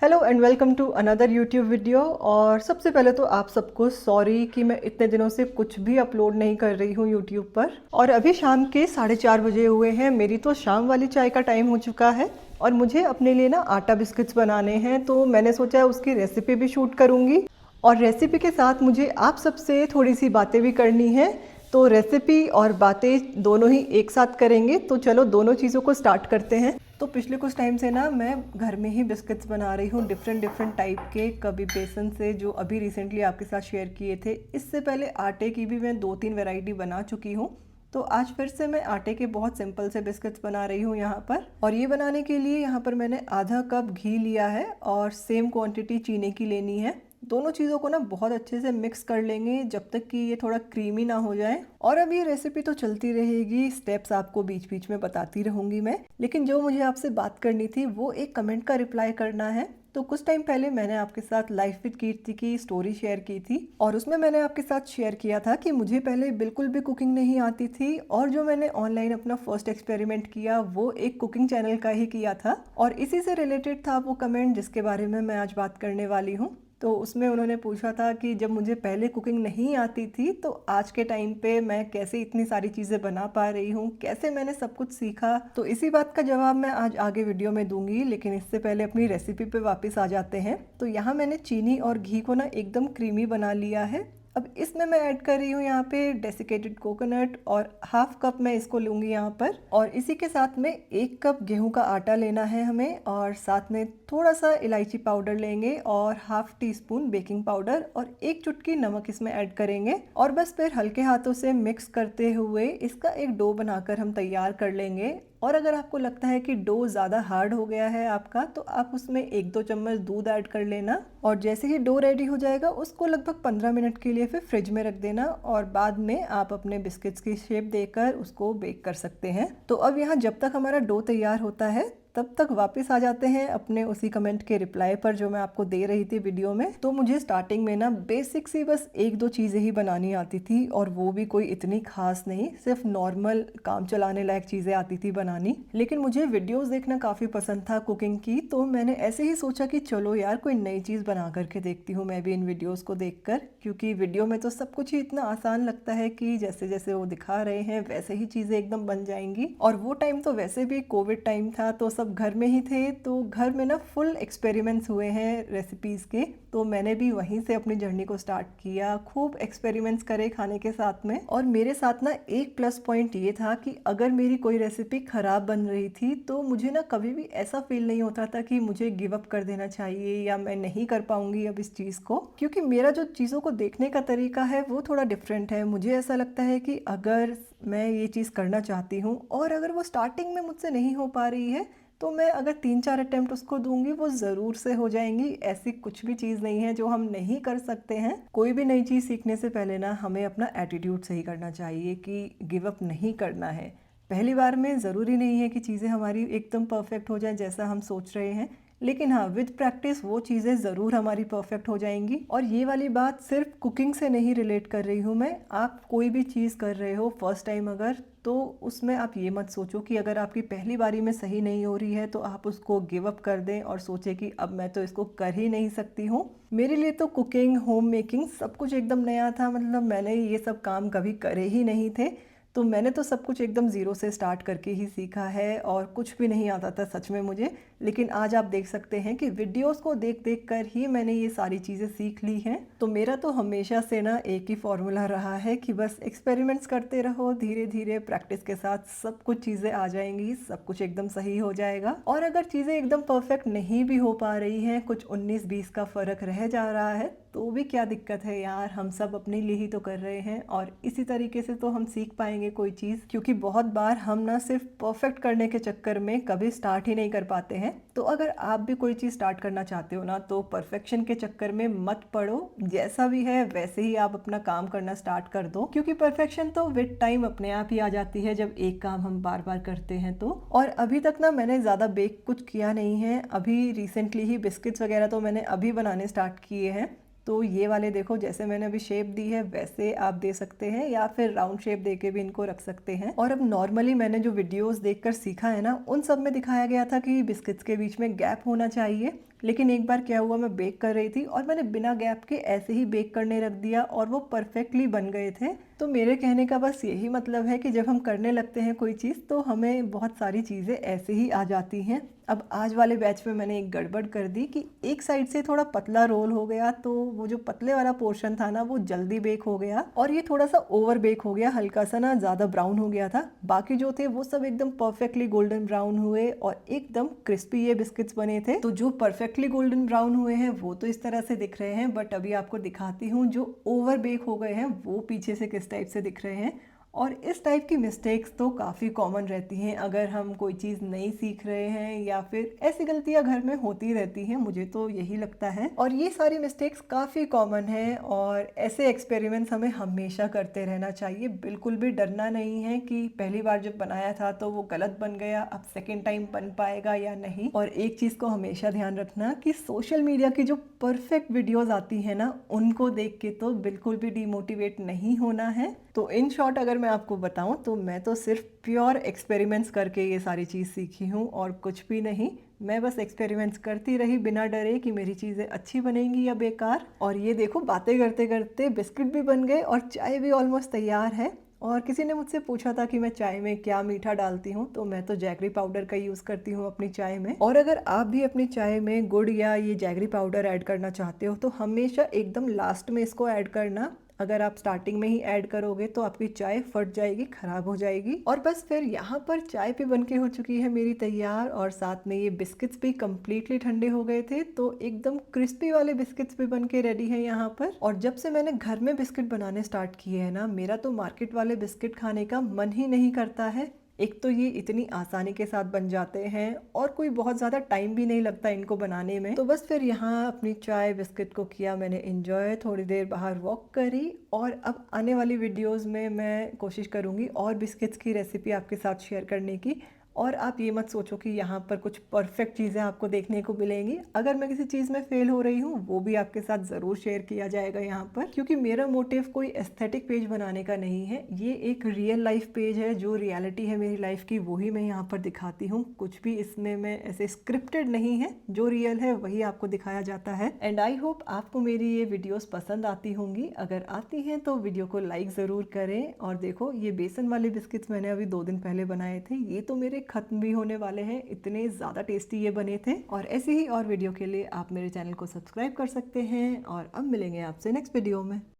Hello and welcome to another YouTube video. और सबसे पहले तो आप सबको सॉरी कि मैं इतने दिनों से कुछ भी अपलोड नहीं कर रही हूँ यूट्यूब पर। और अभी शाम के 4:30 बजे हुए हैं, मेरी तो शाम वाली चाय का टाइम हो चुका है और मुझे अपने लिए ना आटा बिस्किट्स बनाने हैं, तो मैंने सोचा उसकी रेसिपी भी शूट करूँगी और रेसिपी के साथ मुझे आप सबसे थोड़ी सी बातें भी करनी है। तो रेसिपी और बातें दोनों ही एक साथ करेंगे, तो चलो दोनों चीज़ों को स्टार्ट करते हैं। तो पिछले कुछ टाइम से ना मैं घर में ही बिस्किट्स बना रही हूँ डिफरेंट डिफरेंट टाइप के। कभी बेसन से, जो अभी रिसेंटली आपके साथ शेयर किए थे, इससे पहले आटे की भी मैं 2-3 वैरायटी बना चुकी हूँ। तो आज फिर से मैं आटे के बहुत सिंपल से बिस्किट्स बना रही हूँ यहाँ पर। और ये बनाने के लिए यहाँ पर मैंने आधा कप घी लिया है और सेम क्वांटिटी चीनी की लेनी है। दोनों चीज़ों को ना बहुत अच्छे से मिक्स कर लेंगे जब तक कि ये थोड़ा क्रीमी ना हो जाए। और अब ये रेसिपी तो चलती रहेगी, स्टेप्स आपको बीच बीच में बताती रहूँगी मैं। लेकिन जो मुझे आपसे बात करनी थी वो एक कमेंट का रिप्लाई करना है। तो कुछ टाइम पहले मैंने आपके साथ लाइफ विद कीर्ति की स्टोरी शेयर की थी और उसमें मैंने आपके साथ शेयर किया था कि मुझे पहले बिल्कुल भी कुकिंग नहीं आती थी और जो मैंने ऑनलाइन अपना फर्स्ट एक्सपेरिमेंट किया वो एक कुकिंग चैनल का ही किया था। और इसी से रिलेटेड था वो कमेंट जिसके बारे में मैं आज बात करने वाली हूँ। तो उसमें उन्होंने पूछा था कि जब मुझे पहले कुकिंग नहीं आती थी तो आज के टाइम पे मैं कैसे इतनी सारी चीज़ें बना पा रही हूँ, कैसे मैंने सब कुछ सीखा। तो इसी बात का जवाब मैं आज आगे वीडियो में दूंगी, लेकिन इससे पहले अपनी रेसिपी पे वापस आ जाते हैं। तो यहाँ मैंने चीनी और घी को ना एकदम क्रीमी बना लिया है। अब इसमें मैं ऐड कर रही हूँ यहाँ पे डेसिकेटेड कोकोनट और हाफ कप मैं इसको लूँगी यहाँ पर। और इसी के साथ में 1 कप गेहूं का आटा लेना है हमें और साथ में थोड़ा सा इलायची पाउडर लेंगे और half tea spoon baking powder और 1 चुटकी नमक इसमें ऐड करेंगे। और बस फिर हल्के हाथों से मिक्स करते हुए इसका एक डो बनाकर हम तैयार कर लेंगे। और अगर आपको लगता है कि डो ज़्यादा हार्ड हो गया है आपका, तो आप उसमें 1-2 चम्मच दूध ऐड कर लेना। और जैसे ही डो रेडी हो जाएगा उसको लगभग 15 मिनट के लिए फिर फ्रिज में रख देना और बाद में आप अपने बिस्किट्स की शेप देकर उसको बेक कर सकते हैं। तो अब यहाँ जब तक हमारा डो तैयार होता है तब तक वापस आ जाते हैं अपने उसी कमेंट के रिप्लाई पर जो मैं आपको दे रही थी वीडियो में। तो मुझे स्टार्टिंग में ना बेसिक सी बस 1-2 चीज़ें ही बनानी आती थी और वो भी कोई इतनी खास नहीं, सिर्फ नॉर्मल काम चलाने लायक चीज़ें आती थी बनानी। लेकिन मुझे वीडियोस देखना काफ़ी पसंद था कुकिंग की, तो मैंने ऐसे ही सोचा कि चलो यार कोई नई चीज़ बना करके देखती हूँ मैं भी इन वीडियोज़ को देख कर। क्योंकि वीडियो में तो सब कुछ ही इतना आसान लगता है कि जैसे जैसे वो दिखा रहे हैं वैसे ही चीज़ें एकदम बन जाएंगी। और वो टाइम तो वैसे भी कोविड टाइम था तो सब घर में ही थे, तो घर में ना फुल एक्सपेरिमेंट्स हुए हैं रेसिपीज़ के। तो मैंने भी वहीं से अपनी जर्नी को स्टार्ट किया, खूब एक्सपेरिमेंट्स करे खाने के साथ में। और मेरे साथ ना एक प्लस पॉइंट ये था कि अगर मेरी कोई रेसिपी ख़राब बन रही थी तो मुझे ना कभी भी ऐसा फील नहीं होता था कि मुझे गिव अप कर देना चाहिए या मैं नहीं कर पाऊंगी अब इस चीज़ को। क्योंकि मेरा जो चीज़ों को देखने का तरीका है वो थोड़ा डिफरेंट है। मुझे ऐसा लगता है कि अगर मैं ये चीज़ करना चाहती हूँ और अगर वो स्टार्टिंग में मुझसे नहीं हो पा रही है तो मैं अगर 3-4 अटेम्प्ट उसको दूंगी वो ज़रूर से हो जाएंगी। ऐसी कुछ भी चीज़ नहीं है जो हम नहीं कर सकते हैं। कोई भी नई चीज़ सीखने से पहले ना हमें अपना एटीट्यूड सही करना चाहिए कि गिव अप नहीं करना है। पहली बार में ज़रूरी नहीं है कि चीज़ें हमारी एकदम परफेक्ट हो जाएं जैसा हम सोच रहे हैं, लेकिन हाँ विद प्रैक्टिस वो चीज़ें ज़रूर हमारी परफेक्ट हो जाएंगी। और ये वाली बात सिर्फ कुकिंग से नहीं रिलेट कर रही हूँ मैं। आप कोई भी चीज़ कर रहे हो फर्स्ट टाइम अगर, तो उसमें आप ये मत सोचो कि अगर आपकी पहली बारी में सही नहीं हो रही है तो आप उसको गिव अप कर दें और सोचें कि अब मैं तो इसको कर ही नहीं सकती हूँ। मेरे लिए तो कुकिंग, होम मेकिंग सब कुछ एकदम नया था। मतलब मैंने ये सब काम कभी करे ही नहीं थे, तो मैंने तो सब कुछ एकदम ज़ीरो से स्टार्ट करके ही सीखा है और कुछ भी नहीं आता था सच में मुझे। लेकिन आज आप देख सकते हैं कि वीडियोस को देख देख कर ही मैंने ये सारी चीज़ें सीख ली हैं। तो मेरा तो हमेशा से ना एक ही फॉर्मूला रहा है कि बस एक्सपेरिमेंट्स करते रहो, धीरे धीरे प्रैक्टिस के साथ सब कुछ चीज़ें आ जाएंगी, सब कुछ एकदम सही हो जाएगा। और अगर चीज़ें एकदम परफेक्ट नहीं भी हो पा रही हैं, कुछ 19-20 का फ़र्क रह जा रहा है, तो भी क्या दिक्कत है यार, हम सब अपने लिए ही तो कर रहे हैं और इसी तरीके से तो हम सीख पाएंगे कोई चीज़। क्योंकि बहुत बार हम ना सिर्फ परफेक्ट करने के चक्कर में कभी स्टार्ट ही नहीं कर पाते हैं। तो अगर आप भी कोई चीज़ स्टार्ट करना चाहते हो ना तो परफेक्शन के चक्कर में मत पड़ो, जैसा भी है वैसे ही आप अपना काम करना स्टार्ट कर दो। क्योंकि परफेक्शन तो विद टाइम अपने आप ही आ जाती है जब एक काम हम बार बार करते हैं तो। और अभी तक ना मैंने ज़्यादा बेक कुछ किया नहीं है, अभी रिसेंटली ही बिस्किट्स वगैरह तो मैंने अभी बनाने स्टार्ट किए हैं। तो ये वाले देखो, जैसे मैंने अभी शेप दी है वैसे आप दे सकते हैं या फिर राउंड शेप देके भी इनको रख सकते हैं। और अब नॉर्मली मैंने जो वीडियोस देखकर सीखा है ना, उन सब में दिखाया गया था कि बिस्किट्स के बीच में गैप होना चाहिए। लेकिन एक बार क्या हुआ, मैं बेक कर रही थी और मैंने बिना गैप के ऐसे ही बेक करने रख दिया और वो परफेक्टली बन गए थे। तो मेरे कहने का बस यही मतलब है कि जब हम करने लगते हैं कोई चीज़ तो हमें बहुत सारी चीज़ें ऐसे ही आ जाती हैं। अब आज वाले बैच में मैंने एक गड़बड़ कर दी कि एक साइड से थोड़ा पतला रोल हो गया, तो वो जो पतले वाला पोर्शन था ना वो जल्दी बेक हो गया और ये थोड़ा सा ओवर बेक हो गया, हल्का सा ना ज़्यादा ब्राउन हो गया था। बाकी जो थे वो सब एकदम परफेक्टली गोल्डन ब्राउन हुए और एकदम क्रिस्पी ये बिस्किट्स बने थे। तो जो परफेक्टली गोल्डन ब्राउन हुए हैं वो तो इस तरह से दिख रहे हैं, बट अभी आपको दिखाती हूँ जो ओवर बेक हो गए हैं वो पीछे से किस टाइप से दिख रहे हैं। और इस टाइप की मिस्टेक्स तो काफ़ी कॉमन रहती हैं अगर हम कोई चीज़ नहीं सीख रहे हैं, या फिर ऐसी गलतियां घर में होती रहती हैं, मुझे तो यही लगता है। और ये सारी मिस्टेक्स काफ़ी कॉमन है और ऐसे एक्सपेरिमेंट्स हमें हमेशा करते रहना चाहिए। बिल्कुल भी डरना नहीं है कि पहली बार जब बनाया था तो वो गलत बन गया, अब सेकेंड टाइम बन पाएगा या नहीं। और एक चीज़ को हमेशा ध्यान रखना कि सोशल मीडिया की जो परफेक्ट वीडियोज़ आती हैं ना उनको देख के तो बिल्कुल भी डिमोटिवेट नहीं होना है। तो इन शॉर्ट अगर मैं आपको बताऊं तो मैं तो सिर्फ प्योर एक्सपेरिमेंट्स करके ये सारी चीज़ सीखी हूँ और कुछ भी नहीं। मैं बस एक्सपेरिमेंट्स करती रही बिना डरे कि मेरी चीज़ें अच्छी बनेंगी या बेकार। और ये देखो, बातें करते करते बिस्किट भी बन गए और चाय भी ऑलमोस्ट तैयार है। और किसी ने मुझसे पूछा था कि मैं चाय में क्या मीठा डालती हूँ, तो मैं तो जैगरी पाउडर का यूज़ करती हूँ अपनी चाय में। और अगर आप भी अपनी चाय में गुड़ या ये जैगरी पाउडर ऐड करना चाहते हो तो हमेशा एकदम लास्ट में इसको ऐड करना। अगर आप स्टार्टिंग में ही ऐड करोगे तो आपकी चाय फट जाएगी, खराब हो जाएगी। और बस फिर यहाँ पर चाय भी बनके हो चुकी है मेरी तैयार, और साथ में ये बिस्किट्स भी कम्प्लीटली ठंडे हो गए थे, तो एकदम क्रिस्पी वाले बिस्किट्स भी बनके रेडी है यहाँ पर। और जब से मैंने घर में बिस्किट बनाने स्टार्ट किए हैं ना, मेरा तो मार्केट वाले बिस्किट खाने का मन ही नहीं करता है। एक तो ये इतनी आसानी के साथ बन जाते हैं और कोई बहुत ज़्यादा टाइम भी नहीं लगता इनको बनाने में। तो बस फिर यहाँ अपनी चाय बिस्किट को किया मैंने एंजॉय, थोड़ी देर बाहर वॉक करी। और अब आने वाली वीडियोस में मैं कोशिश करूँगी और बिस्किट्स की रेसिपी आपके साथ शेयर करने की। और आप ये मत सोचो कि यहाँ पर कुछ परफेक्ट चीज़ें आपको देखने को मिलेंगी। अगर मैं किसी चीज़ में फेल हो रही हूँ वो भी आपके साथ ज़रूर शेयर किया जाएगा यहाँ पर, क्योंकि मेरा मोटिव कोई एस्थेटिक पेज बनाने का नहीं है। ये एक रियल लाइफ पेज है, जो रियलिटी है मेरी लाइफ की वही मैं यहाँ पर दिखाती हूँ। कुछ भी इसमें मैं ऐसे स्क्रिप्टेड नहीं है, जो रियल है वही आपको दिखाया जाता है। एंड आई होप आपको मेरी ये वीडियोस पसंद आती होंगी। अगर आती हैं तो वीडियो को लाइक ज़रूर करें। और देखो, ये बेसन वाले बिस्किट्स मैंने अभी 2 दिन पहले बनाए थे, ये तो मेरे खत्म भी होने वाले हैं, इतने ज़्यादा टेस्टी ये बने थे। और ऐसे ही और वीडियो के लिए आप मेरे चैनल को सब्सक्राइब कर सकते हैं। और अब मिलेंगे आपसे नेक्स्ट वीडियो में।